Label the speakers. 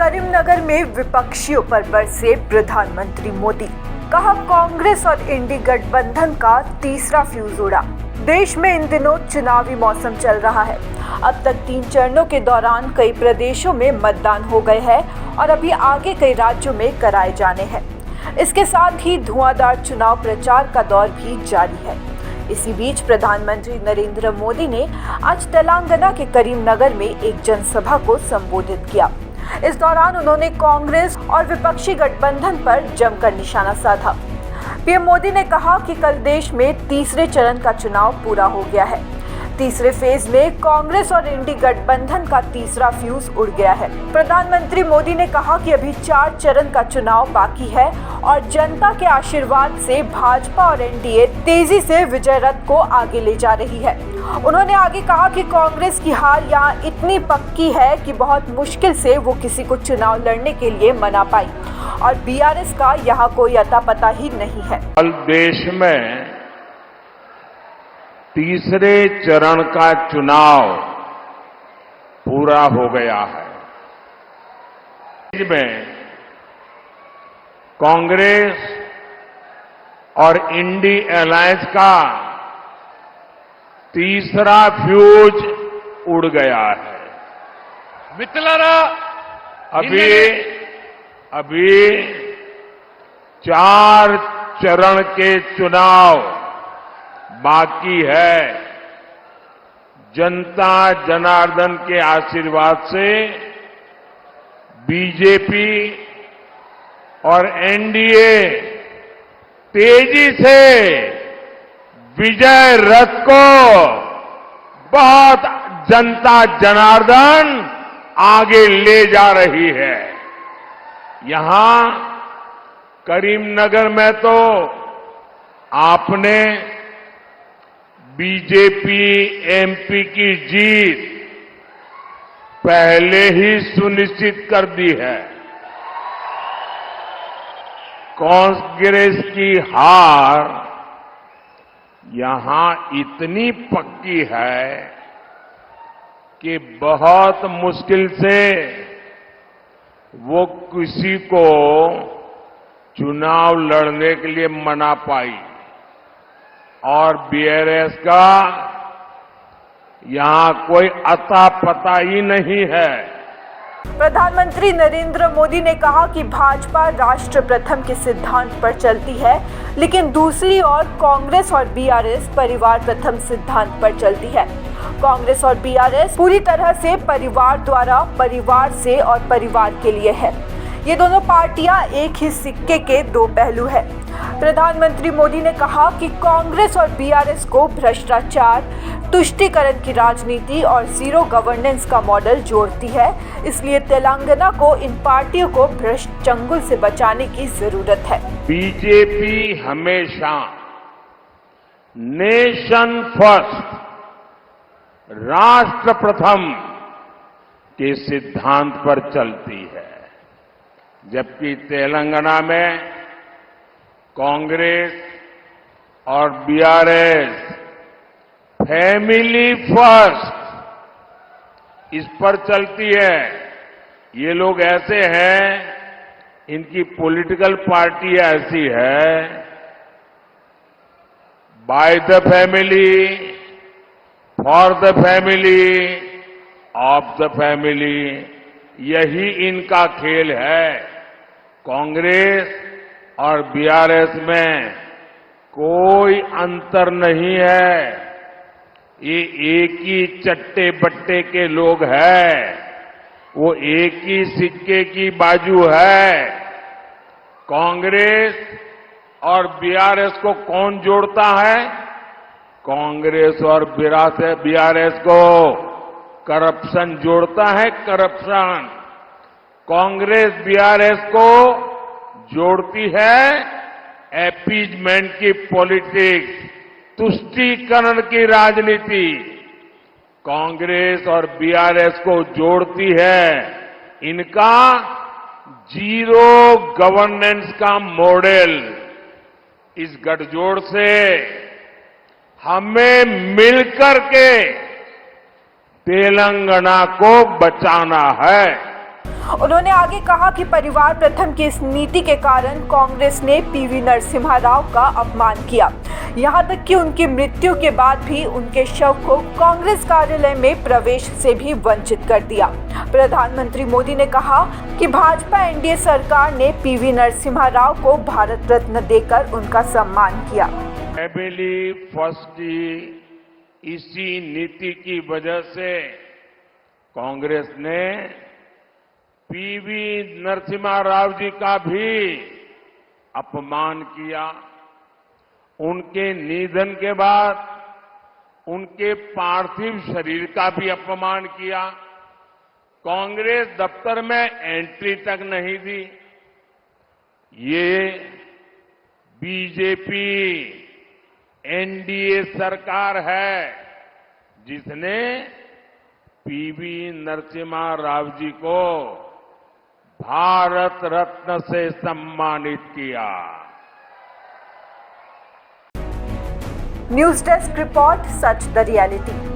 Speaker 1: करीमनगर में विपक्षियों पर बरसे प्रधानमंत्री मोदी। कहा कांग्रेस और इंडी गठबंधन का तीसरा फ्यूज उड़ा। देश में इन दिनों चुनावी मौसम चल रहा है। अब तक 3 चरणों के दौरान कई प्रदेशों में मतदान हो गए हैं और अभी आगे कई राज्यों में कराए जाने हैं। इसके साथ ही धुआंधार चुनाव प्रचार का दौर भी जारी है। इसी बीच प्रधानमंत्री नरेंद्र मोदी ने आज तेलंगाना के करीमनगर में एक जनसभा को संबोधित किया। इस दौरान उन्होंने कांग्रेस और विपक्षी गठबंधन पर जमकर निशाना साधा। पीएम मोदी ने कहा कि कल देश में तीसरे चरण का चुनाव पूरा हो गया है। तीसरे फेज में कांग्रेस और इंडी गठबंधन का तीसरा फ्यूज उड़ गया है। प्रधानमंत्री मोदी ने कहा कि अभी 4 चरण का चुनाव बाकी है और जनता के आशीर्वाद से भाजपा और एनडीए तेजी से विजय रथ को आगे ले जा रही है। उन्होंने आगे कहा कि कांग्रेस की हार यहाँ इतनी पक्की है कि बहुत मुश्किल से वो किसी को चुनाव लड़ने के लिए मना पाई और बीआरएस का यहाँ कोई अता पता ही नहीं है।
Speaker 2: कल देश में तीसरे चरण का चुनाव पूरा हो गया है। इसमें कांग्रेस और इंडी अलायंस का तीसरा फ्यूज उड़ गया है।
Speaker 3: मित्रलारा
Speaker 2: अभी 4 चरण के चुनाव बाकी है। जनता जनार्दन के आशीर्वाद से बीजेपी और एनडीए तेजी से विजय रथ को बहुत जनता जनार्दन आगे ले जा रही है। यहां करीमनगर में तो आपने बीजेपी एमपी की जीत पहले ही सुनिश्चित कर दी है। कांग्रेस की हार यहां इतनी पक्की है कि बहुत मुश्किल से वो किसी को चुनाव लड़ने के लिए मना पाई और बीआरएस का यहां कोई अता पता ही नहीं है।
Speaker 1: प्रधानमंत्री नरेंद्र मोदी ने कहा कि भाजपा राष्ट्र प्रथम के सिद्धांत पर चलती है, लेकिन दूसरी ओर कांग्रेस और बीआरएस परिवार प्रथम सिद्धांत पर चलती है। कांग्रेस और बीआरएस पूरी तरह से परिवार द्वारा, परिवार से और परिवार के लिए है। ये दोनों पार्टियां एक ही सिक्के के 2 पहलू है। प्रधानमंत्री मोदी ने कहा कि कांग्रेस और बीआरएस को भ्रष्टाचार, तुष्टीकरण की राजनीति और जीरो गवर्नेंस का मॉडल जोड़ती है। इसलिए तेलंगाना को इन पार्टियों को भ्रष्ट चंगुल से बचाने की जरूरत है।
Speaker 2: बीजेपी हमेशा नेशन फर्स्ट, राष्ट्र प्रथम के सिद्धांत पर चलती है, जबकि तेलंगाना में कांग्रेस और बीआरएस फैमिली फर्स्ट इस पर चलती है। ये लोग ऐसे हैं, इनकी पॉलिटिकल पार्टी ऐसी है, by the family, for the family, of the family, यही इनका खेल है। कांग्रेस और बीआरएस में कोई अंतर नहीं है। ये एक ही चट्टे बट्टे के लोग हैं, वो एक ही सिक्के की बाजू है। कांग्रेस और बीआरएस को कौन जोड़ता है? कांग्रेस और बीआरएस को करप्शन जोड़ता है, करप्शन। कांग्रेस बीआरएस को जोड़ती है अपीजमेंट की पॉलिटिक्स, तुष्टीकरण की राजनीति। कांग्रेस और बीआरएस को जोड़ती है इनका जीरो गवर्नेंस का मॉडल। इस गठजोड़ से हमें मिलकर के तेलंगाना को बचाना है।
Speaker 1: उन्होंने आगे कहा कि परिवार प्रथम की इस नीति के कारण कांग्रेस ने पीवी नरसिम्हा राव का अपमान किया, यहां तक कि उनकी मृत्यु के बाद भी उनके शव को कांग्रेस कार्यालय में प्रवेश से भी वंचित कर दिया। प्रधानमंत्री मोदी ने कहा कि भाजपा एनडीए सरकार ने पीवी नरसिम्हा राव को भारत रत्न देकर उनका सम्मान किया।
Speaker 2: फैमिली फर्स्ट की इसी नीति की वजह से कांग्रेस ने पीवी नरसिम्हा राव जी का भी अपमान किया। उनके निधन के बाद उनके पार्थिव शरीर का भी अपमान किया। कांग्रेस दफ्तर में एंट्री तक नहीं दी। ये बीजेपी एनडीए सरकार है जिसने पीवी नरसिम्हा राव जी को भारत रत्न से सम्मानित किया।
Speaker 1: News desk report, such the reality.